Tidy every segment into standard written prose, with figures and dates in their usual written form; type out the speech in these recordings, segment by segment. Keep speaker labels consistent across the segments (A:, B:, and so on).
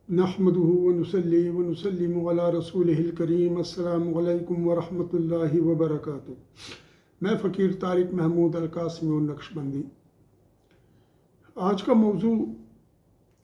A: نحمده ونصلي ونسلم على رسوله الکریم السلام علیکم ورحمۃ اللہ وبرکاتہ۔ میں فقیر طارق محمود القاسمی نقشبندی۔ آج کا موضوع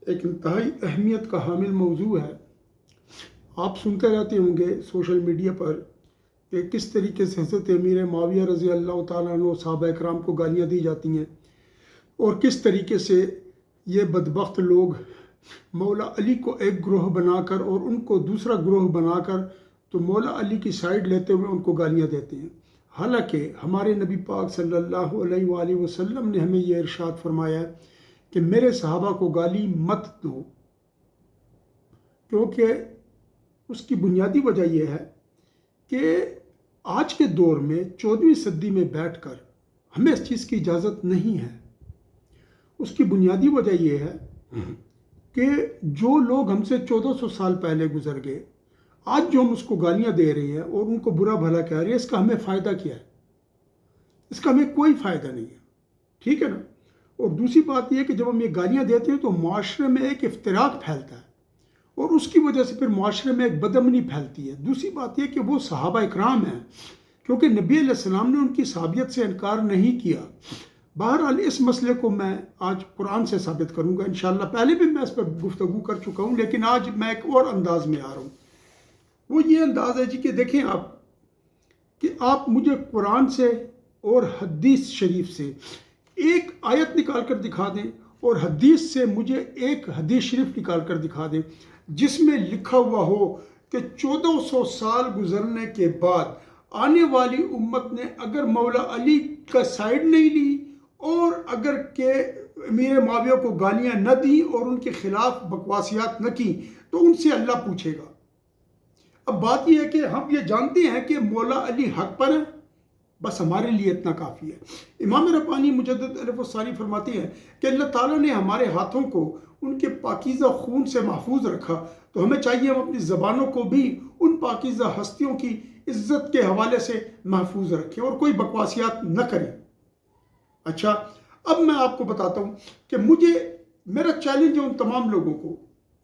A: ایک انتہائی اہمیت کا حامل موضوع ہے۔ آپ سنتے رہتے ہوں گے سوشل میڈیا پر کہ کس طریقے سے حضرت امیر معاویہ رضی اللہ تعالیٰ عنہ صحابہ اکرام کو گالیاں دی جاتی ہیں، اور کس طریقے سے یہ بدبخت لوگ مولا علی کو ایک گروہ بنا کر اور ان کو دوسرا گروہ بنا کر تو مولا علی کی سائیڈ لیتے ہوئے ان کو گالیاں دیتے ہیں۔ حالانکہ ہمارے نبی پاک صلی اللہ علیہ وآلہ وسلم نے ہمیں یہ ارشاد فرمایا ہے کہ میرے صحابہ کو گالی مت دو، کیونکہ اس کی بنیادی وجہ یہ ہے کہ آج کے دور میں 14ویں صدی میں بیٹھ کر ہمیں اس چیز کی اجازت نہیں ہے۔ اس کی بنیادی وجہ یہ ہے کہ جو لوگ ہم سے 1400 سال پہلے گزر گئے، آج جو ہم اس کو گالیاں دے رہے ہیں اور ان کو برا بھلا کہہ رہے ہیں، اس کا ہمیں فائدہ کیا ہے؟ اس کا ہمیں کوئی فائدہ نہیں ہے، ٹھیک ہے نا؟ اور دوسری بات یہ ہے کہ جب ہم یہ گالیاں دیتے ہیں تو معاشرے میں ایک افتراق پھیلتا ہے، اور اس کی وجہ سے پھر معاشرے میں ایک بدامنی پھیلتی ہے۔ دوسری بات یہ کہ وہ صحابہ اکرام ہیں، کیونکہ نبی علیہ السلام نے ان کی صحابیت سے انکار نہیں کیا۔ بہرحال اس مسئلے کو میں آج قرآن سے ثابت کروں گا انشاءاللہ۔ پہلے بھی میں اس پر گفتگو کر چکا ہوں، لیکن آج میں ایک اور انداز میں آ رہا ہوں۔ وہ یہ انداز ہے جی کہ دیکھیں کہ آپ مجھے قرآن سے اور حدیث شریف سے ایک آیت نکال کر دکھا دیں، اور حدیث سے مجھے ایک حدیث شریف نکال کر دکھا دیں جس میں لکھا ہوا ہو کہ 1400 سال گزرنے کے بعد آنے والی امت نے اگر مولا علی کا سائیڈ نہیں لی اور اگر کہ امیر معاویہ کو گالیاں نہ دیں اور ان کے خلاف بکواسیات نہ کی تو ان سے اللہ پوچھے گا۔ اب بات یہ ہے کہ ہم یہ جانتے ہیں کہ مولا علی حق پر ہے، بس ہمارے لیے اتنا کافی ہے۔ امام ربانی مجدد الف الثانی فرماتے ہیں کہ اللہ تعالیٰ نے ہمارے ہاتھوں کو ان کے پاکیزہ خون سے محفوظ رکھا، تو ہمیں چاہیے ہم اپنی زبانوں کو بھی ان پاکیزہ ہستیوں کی عزت کے حوالے سے محفوظ رکھیں اور کوئی بکواسیات نہ کریں۔ اچھا، اب میں آپ کو بتاتا ہوں کہ میرا چیلنج ہے ان تمام لوگوں کو،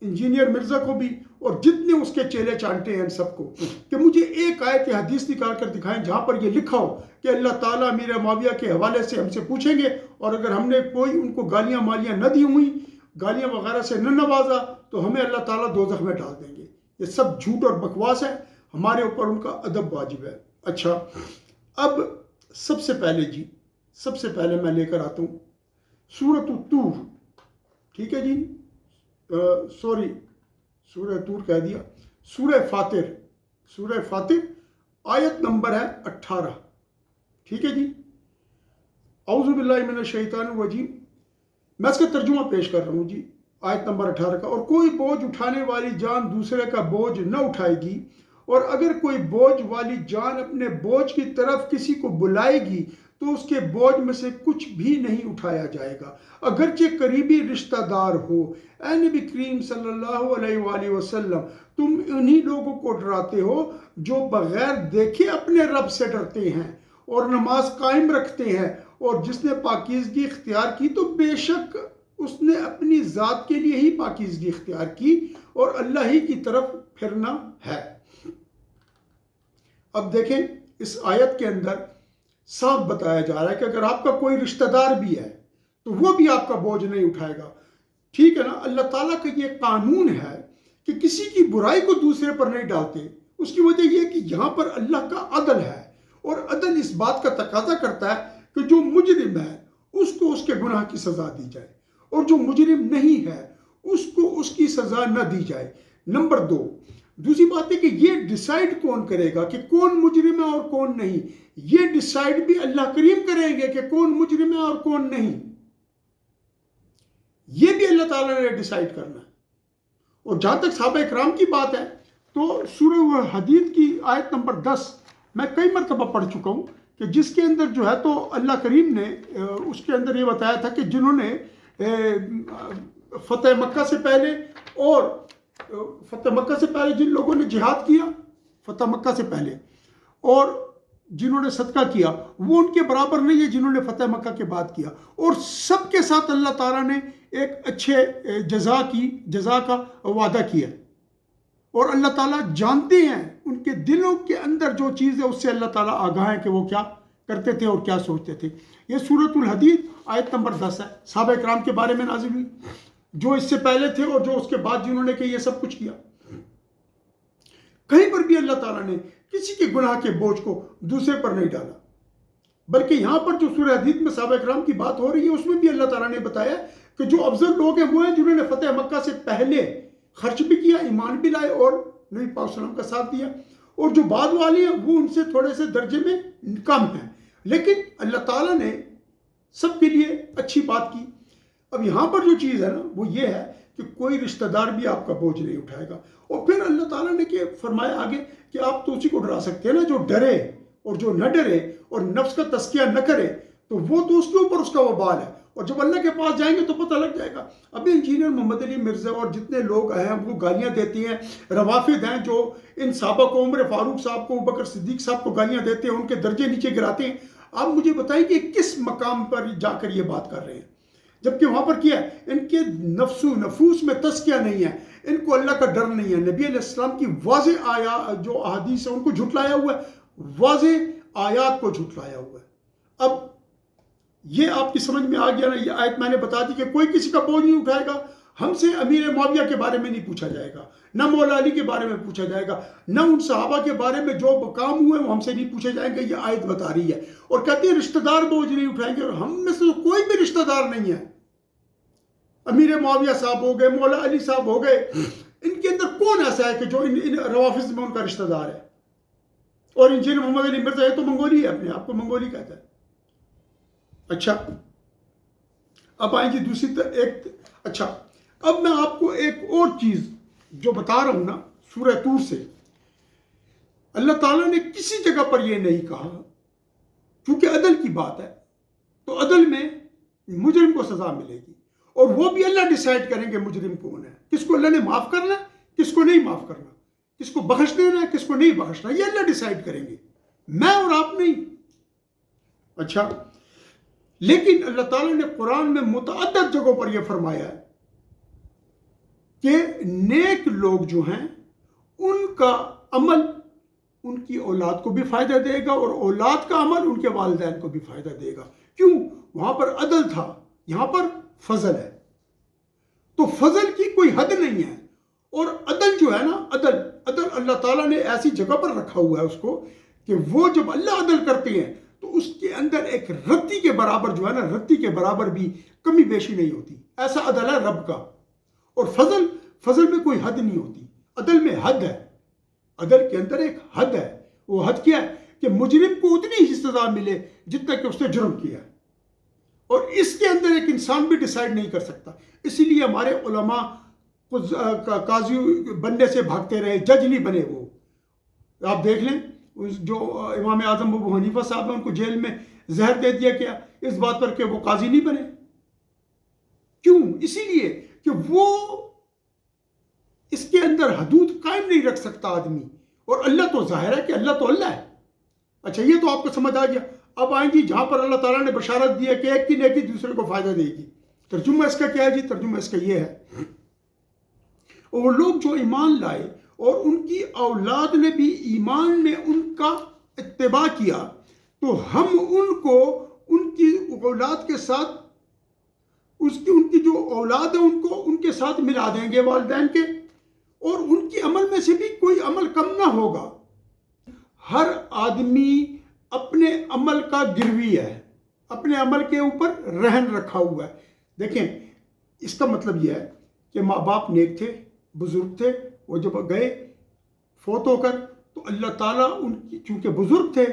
A: انجینئر مرزا کو بھی اور جتنے اس کے چیلے چانٹے ہیں ان سب کو، کہ مجھے ایک آیت حدیث نکال کر دکھائیں جہاں پر یہ لکھا ہو کہ اللہ تعالیٰ امیر معاویہ کے حوالے سے ہم سے پوچھیں گے، اور اگر ہم نے کوئی ان کو گالیاں مالیاں نہ دی ہوئی، گالیاں وغیرہ سے نہ نوازا، تو ہمیں اللہ تعالیٰ دوزخ میں ڈال دیں گے۔ یہ سب جھوٹ اور بکواس ہے، ہمارے اوپر ان کا ادب واجب ہے۔ اچھا، اب سب سے پہلے میں لے کر آتا ہوں سورۃ الطور، ٹھیک ہے جی، سورہ طور کہہ دیا، سورہ فاطر آیت نمبر ہے 18، ٹھیک ہے جی۔ اعوذ باللہ من الشیطان الرجیم، میں اس کا ترجمہ پیش کر رہا ہوں جی، آیت نمبر 18 کا۔ اور کوئی بوجھ اٹھانے والی جان دوسرے کا بوجھ نہ اٹھائے گی، اور اگر کوئی بوجھ والی جان اپنے بوجھ کی طرف کسی کو بلائے گی تو اس کے بوجھ میں سے کچھ بھی نہیں اٹھایا جائے گا، اگرچہ قریبی رشتہ دار ہو۔ اے نبی کریم صلی اللہ علیہ وآلہ وسلم، تم انہی لوگوں کو ڈراتے ہو جو بغیر دیکھے اپنے رب سے ڈرتے ہیں اور نماز قائم رکھتے ہیں، اور جس نے پاکیزگی اختیار کی تو بے شک اس نے اپنی ذات کے لیے ہی پاکیزگی اختیار کی، اور اللہ ہی کی طرف پھرنا ہے۔ اب دیکھیں اس آیت کے اندر صاف بتایا جا رہا ہے کہ اگر آپ کا کوئی رشتہ دار بھی ہے تو وہ بھی آپ کا بوجھ نہیں اٹھائے گا، ٹھیک ہے نا؟ اللہ تعالیٰ کا یہ قانون ہے کہ کسی کی برائی کو دوسرے پر نہیں ڈالتے۔ اس کی وجہ یہ کہ یہاں پر اللہ کا عدل ہے، اور عدل اس بات کا تقاضا کرتا ہے کہ جو مجرم ہے اس کو اس کے گناہ کی سزا دی جائے، اور جو مجرم نہیں ہے اس کو اس کی سزا نہ دی جائے۔ نمبر 2، دوسری بات ہے کہ یہ ڈیسائیڈ کون کرے گا کہ کون مجرم ہے اور کون نہیں؟ یہ ڈیسائیڈ بھی اللہ کریم کریں گے کہ کون مجرم ہے اور کون نہیں، یہ بھی اللہ تعالیٰ نے ڈیسائیڈ کرنا ہے۔ اور جہاں تک صحابہ اکرام کی بات ہے تو سورہ حدید کی آیت نمبر 10 میں کئی مرتبہ پڑھ چکا ہوں، کہ جس کے اندر جو ہے تو اللہ کریم نے اس کے اندر یہ بتایا تھا کہ جنہوں نے فتح مکہ سے پہلے جن لوگوں نے جہاد کیا فتح مکہ سے پہلے، اور جنہوں نے صدقہ کیا وہ ان کے برابر نہیں ہے جنہوں نے فتح مکہ کے بعد کیا، اور سب کے ساتھ اللہ تعالیٰ نے ایک اچھے جزا کا وعدہ کیا، اور اللہ تعالیٰ جانتے ہیں ان کے دلوں کے اندر جو چیز ہے اس سے اللہ تعالیٰ آگاہ ہے کہ وہ کیا کرتے تھے اور کیا سوچتے تھے۔ یہ سورۃ الحدید آیت نمبر 10 ہے، صحابہ کرام کے بارے میں نازل ہوئی، جو اس سے پہلے تھے اور جو اس کے بعد جنہوں نے کہ یہ سب کچھ کیا۔ کہیں پر بھی اللہ تعالیٰ نے کسی کے گناہ کے بوجھ کو دوسرے پر نہیں ڈالا، بلکہ یہاں پر جو سورہ حدید میں صحابہ کرام کی بات ہو رہی ہے اس میں بھی اللہ تعالیٰ نے بتایا کہ جو افضل لوگ ہیں وہ ہیں جنہوں نے فتح مکہ سے پہلے خرچ بھی کیا، ایمان بھی لائے اور نبی پاک صلی اللہ علیہ وسلم کا ساتھ دیا، اور جو بعد والے ہیں وہ ان سے تھوڑے سے درجے میں کم ہیں، لیکن اللہ تعالیٰ نے سب کے لیے اچھی بات کی۔ اب یہاں پر جو چیز ہے نا وہ یہ ہے کہ کوئی رشتہ دار بھی آپ کا بوجھ نہیں اٹھائے گا، اور پھر اللہ تعالیٰ نے کہ فرمایا آگے کہ آپ تو اسی کو ڈرا سکتے ہیں نا جو ڈرے اور جو نہ ڈرے اور نفس کا تزکیہ نہ کرے تو وہ تو اس کے اوپر اس کا وبال ہے، اور جب اللہ کے پاس جائیں گے تو پتہ لگ جائے گا۔ ابھی انجینئر محمد علی مرزا اور جتنے لوگ ہیں وہ گالیاں دیتی ہیں، روافض ہیں جو ان صحابہ کو، عمر فاروق صاحب کو، ابوبکر صدیق صاحب کو گالیاں دیتے ہیں، ان کے درجے نیچے گراتے ہیں۔ آپ مجھے بتائیں کہ کس مقام پر جا کر یہ بات کر رہے ہیں، جبکہ وہاں پر کیا ہے، ان کے نفس و نفوس میں تزکیہ نہیں ہے، ان کو اللہ کا ڈر نہیں ہے، نبی علیہ السلام کی واضح جو احادیث ہے ان کو جھٹلایا ہوا ہے، واضح آیات کو جھٹلایا ہوا ہے۔ اب یہ آپ کی سمجھ میں آ گیا نا، یہ آیت میں نے بتا دی کہ کوئی کسی کا بوجھ نہیں اٹھائے گا، ہم سے امیر معاویہ کے بارے میں نہیں پوچھا جائے گا، نہ مولا علی کے بارے میں پوچھا جائے گا، نہ ان صحابہ کے بارے میں جو کام ہوئے وہ ہم سے نہیں پوچھے جائیں گے۔ یہ آیت بتا رہی ہے، اور کہتی ہے رشتہ دار بوجھ نہیں اٹھائیں گے، اور ہم میں سے کوئی بھی رشتہ دار نہیں ہے۔ امیر معاویہ صاحب ہو گئے، مولا علی صاحب ہو گئے، ان کے اندر کون ایسا ہے کہ جو ان روافض میں ان کا رشتہ دار ہے؟ اور انجینئر محمد علی مرزا یہ تو منگولی ہے، اپنے آپ کو منگولی کہتا ہے۔ اچھا، اب آئیں گی دوسری اچھا، اب میں آپ کو ایک اور چیز جو بتا رہا ہوں نا سورہ طور سے، اللہ تعالیٰ نے کسی جگہ پر یہ نہیں کہا، کیونکہ عدل کی بات ہے تو عدل میں مجرم کو سزا ملے گی، اور وہ بھی اللہ ڈیسائیڈ کریں گے مجرم کون ہے، کس کو اللہ نے معاف کرنا ہے، کس کو نہیں معاف کرنا، کس کو بخش دینا ہے، کس کو نہیں بخشنا، یہ اللہ ڈیسائیڈ کریں گے، میں اور آپ نہیں۔ اچھا، لیکن اللہ تعالیٰ نے قرآن میں متعدد جگہوں پر یہ فرمایا ہے کہ نیک لوگ جو ہیں ان کا عمل ان کی اولاد کو بھی فائدہ دے گا، اور اولاد کا عمل ان کے والدین کو بھی فائدہ دے گا۔ کیوں؟ وہاں پر عدل تھا، یہاں پر فضل ہے، تو فضل کی کوئی حد نہیں ہے، اور عدل جو ہے نا، عدل اللہ تعالیٰ نے ایسی جگہ پر رکھا ہوا ہے اس کو کہ وہ جب اللہ عدل کرتے ہیں تو اس کے اندر ایک رتی کے برابر جو ہے نا، رتی کے برابر بھی کمی بیشی نہیں ہوتی، ایسا عدل ہے رب کا۔ اور فضل میں کوئی حد نہیں ہوتی، عدل میں حد ہے، عدل کے اندر ایک حد ہے، وہ حد کیا ہے کہ مجرم کو اتنی ہی سزا ملے جتنا کہ اس نے جرم کیا ہے، اور اس کے اندر ایک انسان بھی ڈیسائیڈ نہیں کر سکتا۔ اسی لیے ہمارے علماء قاضی بننے سے بھاگتے رہے، جج نہیں بنے۔ وہ آپ دیکھ لیں جو امام اعظم ابو حنیفہ صاحب ہیں، ان کو جیل میں زہر دے دیا گیا اس بات پر کہ وہ قاضی نہیں بنے۔ کیوں؟ اسی لیے کہ وہ اس کے اندر حدود قائم نہیں رکھ سکتا آدمی، اور اللہ تو ظاہر ہے کہ اللہ تو اللہ ہے۔ اچھا، یہ تو آپ کو سمجھ آ گیا۔ اب آئیں گی جہاں پر اللہ تعالیٰ نے بشارت دی ہے کہ ایک کی نیکی دوسرے کو فائدہ دے گی۔ ترجمہ اس کا کیا ہے جی؟ ترجمہ اس کا یہ ہے، وہ لوگ جو ایمان لائے اور ان کی اولاد نے بھی ایمان میں ان کا اتباع کیا تو ہم ان کو ان کی اولاد کے ساتھ ان کی جو اولاد ہے ان کو ان کے ساتھ ملا دیں گے والدین کے، اور ان کی عمل میں سے بھی کوئی عمل کم نہ ہوگا۔ ہر آدمی اپنے عمل کا گروی ہے، اپنے عمل کے اوپر رہن رکھا ہوا ہے۔ دیکھیں، اس کا مطلب یہ ہے کہ ماں باپ نیک تھے، بزرگ تھے، وہ جب گئے فوت ہو کر تو اللہ تعالیٰ ان کی، چونکہ بزرگ تھے،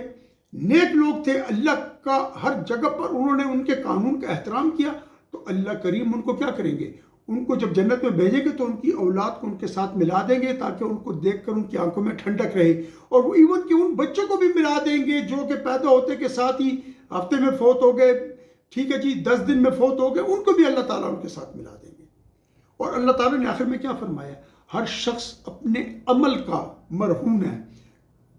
A: نیک لوگ تھے، اللہ کا ہر جگہ پر انہوں نے ان کے قانون کا احترام کیا، تو اللہ کریم ان کو کیا کریں گے؟ ان کو جب جنت میں بھیجیں گے تو ان کی اولاد کو ان کے ساتھ ملا دیں گے تاکہ ان کو دیکھ کر ان کی آنکھوں میں ٹھنڈک رہے، اور وہ ایون کہ ان بچوں کو بھی ملا دیں گے جو کہ پیدا ہوتے کے ساتھ ہی ہفتے میں فوت ہو گئے، ٹھیک ہے جی، 10 دن میں فوت ہو گئے، ان کو بھی اللہ تعالیٰ ان کے ساتھ ملا دیں گے۔ اور اللہ تعالیٰ نے آخر میں کیا فرمایا؟ ہر شخص اپنے عمل کا مرہون ہے،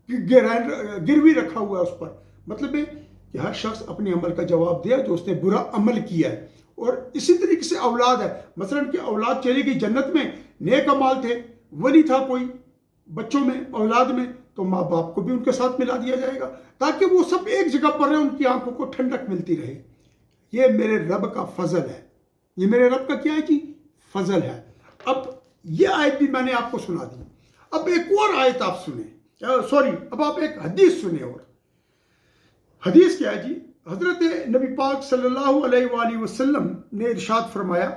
A: گروی رکھا ہوا ہے اس پر. مطلب ہے کہ ہر شخص اپنے عمل کا جواب دے جو اس نے برا عمل کیا ہے. اور اسی طریقے سے اولاد ہے. مثلا کہ اولاد چلی گئی جنت میں، نیک اعمال تھے، ولی تھا کوئی بچوں میں، اولاد میں، تو ماں باپ کو بھی ان کے ساتھ ملا دیا جائے گا تاکہ وہ سب ایک جگہ پر رہیں، ان کی آنکھوں کو ٹھنڈک ملتی رہے. یہ میرے رب کا فضل ہے. یہ میرے رب کا کیا ہے جی؟ فضل ہے. اب یہ آیت بھی میں نے آپ کو سنا دی. اب ایک اور آیت آپ سنیں، اب آپ ایک حدیث سنیں. اور حدیث کیا ہے جی؟ حضرت نبی پاک صلی اللہ علیہ وآلہ وسلم نے ارشاد فرمایا،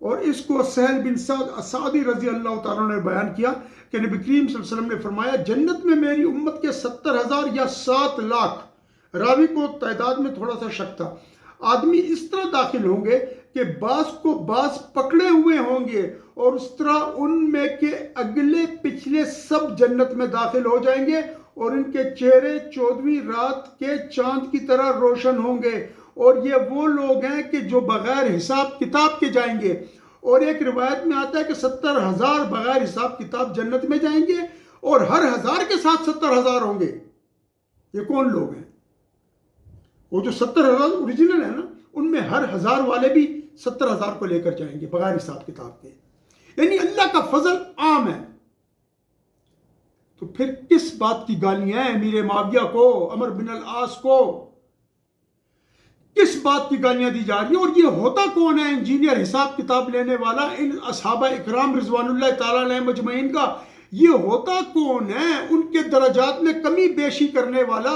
A: اور اس کو سہل بن سعد سعدی رضی اللہ تعالیٰ نے بیان کیا کہ نبی کریم صلی اللہ علیہ وسلم نے فرمایا، جنت میں میری امت کے 70,000 یا 7 لاکھ، راوی کو تعداد میں تھوڑا سا شک تھا، آدمی اس طرح داخل ہوں گے کہ بعض کو بعض پکڑے ہوئے ہوں گے، اور اس طرح ان میں کے اگلے پچھلے سب جنت میں داخل ہو جائیں گے، اور ان کے چہرے 14ویں رات کے چاند کی طرح روشن ہوں گے. اور یہ وہ لوگ ہیں کہ جو بغیر حساب کتاب کے جائیں گے. اور ایک روایت میں آتا ہے کہ 70,000 بغیر حساب کتاب جنت میں جائیں گے، اور ہر 1000 کے ساتھ 70,000 ہوں گے. یہ کون لوگ ہیں؟ وہ جو 70,000 اوریجنل ہے نا، ان میں ہر 1000 والے بھی 70,000 کو لے کر جائیں گے بغیر حساب کتاب کے. یعنی اللہ کا فضل عام ہے. تو پھر کس بات کی گالیاں ہیں امیر معاویہ کو، عمر بن العاص کو؟ کس بات کی گالیاں دی جا رہی ہیں؟ اور یہ ہوتا کون ہے انجینئر حساب کتاب لینے والا ان اصحابہ اکرام رضوان اللہ تعالیٰ علیہ مجمعین کا؟ یہ ہوتا کون ہے ان کے درجات میں کمی بیشی کرنے والا؟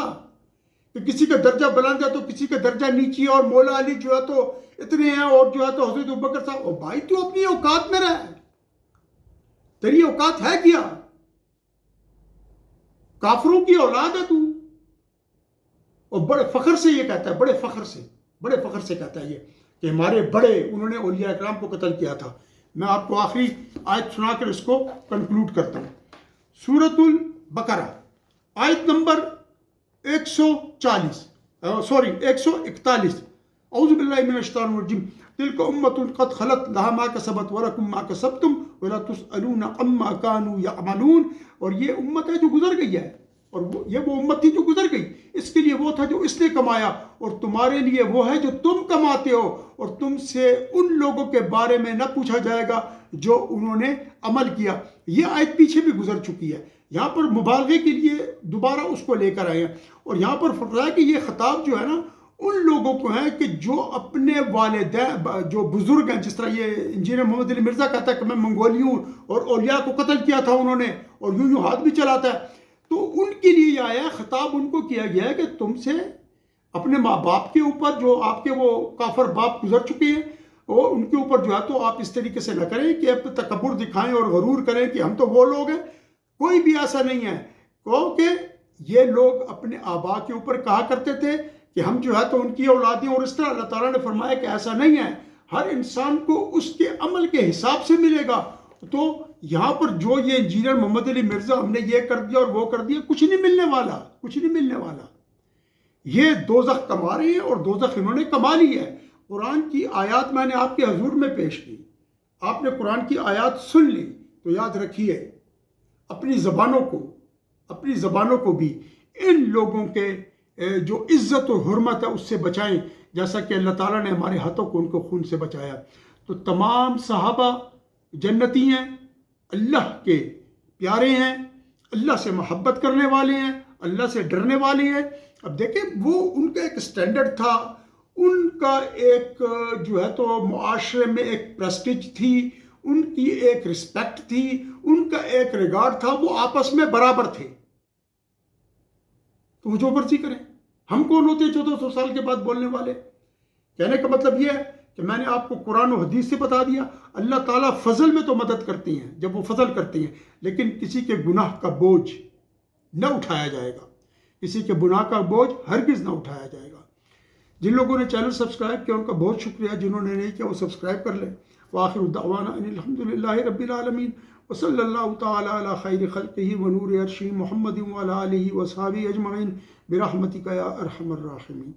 A: کہ کسی کا درجہ بلند ہے تو کسی کا درجہ نیچی ہے، اور مولا علی جو ہے تو اتنے ہیں، اور جو ہے تو حضرت ابوبکر صاحب. او بھائی تو اپنی اوقات میں رہ، تیری اوقات ہے کیا؟ کافروں کی اولاد ہے تو. اور بڑے فخر سے یہ کہتا ہے، بڑے فخر سے کہتا ہے یہ کہ ہمارے بڑے انہوں نے اولیاء اکرام کو قتل کیا تھا. میں آپ کو آخری آیت سنا کر اس کو کنکلوڈ کرتا ہوں. سورۃ البقرہ آیت نمبر 141. اعوذ باللہ من الشیطان الرجیم. تلک امۃ قد خلت لہا ما کسبت ولکم ما کسبتم ولا تسألون عما کانوا یعملون. اور یہ امت ہے جو گزر گئی ہے، اور یہ وہ امت تھی جو گزر گئی. اس کے لیے وہ تھا جو اس نے کمایا، اور تمہارے لیے وہ ہے جو تم کماتے ہو، اور تم سے ان لوگوں کے بارے میں نہ پوچھا جائے گا جو انہوں نے عمل کیا. یہ آیت پیچھے بھی گزر چکی ہے. یہاں پر مبالغے کے لیے دوبارہ اس کو لے کر آئے ہیں، اور یہاں پر فرمایا کہ یہ خطاب جو ہے نا ان لوگوں کو ہے کہ جو اپنے والدین، جو بزرگ ہیں، جس طرح یہ انجینئر محمد علی مرزا کہتا ہے کہ میں منگولی ہوں اور اولیاء کو قتل کیا تھا انہوں نے، اور یوں ہاتھ بھی چلاتا ہے. تو ان کے لیے یہ آیا خطاب ان کو کیا گیا ہے کہ تم سے اپنے ماں باپ کے اوپر، جو آپ کے وہ کافر باپ گزر چکے ہیں، اور ان کے اوپر جو ہے تو آپ اس طریقے سے نہ کریں کہ اب تکبر دکھائیں اور غرور کریں کہ ہم تو وہ لوگ ہیں. کوئی بھی ایسا نہیں ہے. کیونکہ یہ لوگ اپنے آبا کے اوپر کہا کرتے تھے کہ ہم جو ہے تو ان کی اولادیں، اور اس طرح اللہ تعالیٰ نے فرمایا کہ ایسا نہیں ہے، ہر انسان کو اس کے عمل کے حساب سے ملے گا. تو یہاں پر جو یہ انجینئر محمد علی مرزا ہم نے یہ کر دیا اور وہ کر دیا، کچھ نہیں ملنے والا. یہ دوزخ کما رہے ہیں، اور دوزخ انہوں نے کما لی ہے. قرآن کی آیات میں نے آپ کے حضور میں پیش کی، آپ نے قرآن کی آیات سن لی، تو یاد رکھیے اپنی زبانوں کو بھی ان لوگوں کے جو عزت و حرمت ہے اس سے بچائیں، جیسا کہ اللہ تعالیٰ نے ہمارے ہاتھوں کو ان کو خون سے بچایا. تو تمام صحابہ جنتی ہیں، اللہ کے پیارے ہیں، اللہ سے محبت کرنے والے ہیں، اللہ سے ڈرنے والے ہیں. اب دیکھیں وہ ان کا ایک سٹینڈرڈ تھا، ان کا ایک جو ہے تو معاشرے میں ایک پریسٹیج تھی، ان کی ایک رسپیکٹ تھی، ان کا ایک ریگارڈ تھا، وہ آپس میں برابر تھے. تو وہ جو مرضی کریں. ہم کون ہوتے 1400 سال کے بعد بولنے والے؟ کہنے کا مطلب یہ ہے کہ میں نے آپ کو قرآن و حدیث سے بتا دیا. اللہ تعالیٰ فضل میں تو مدد کرتی ہیں جب وہ فضل کرتی ہیں، لیکن کسی کے گناہ کا بوجھ نہ اٹھایا جائے گا، کسی کے گناہ کا بوجھ ہرگز نہ اٹھایا جائے گا. جن لوگوں نے چینل سبسکرائب کیا ان کا بہت شکریہ، جنہوں نے نہیں کیا وہ سبسکرائب کر لیں. وآخر دعوانا ان الحمدللہ رب العالمین، وصلی اللہ تعالی علی خیر خلقہ ونور عرشہ محمد وعلی آلہ وصحبہ اجمعین برحمتک یا ارحم الراحمین.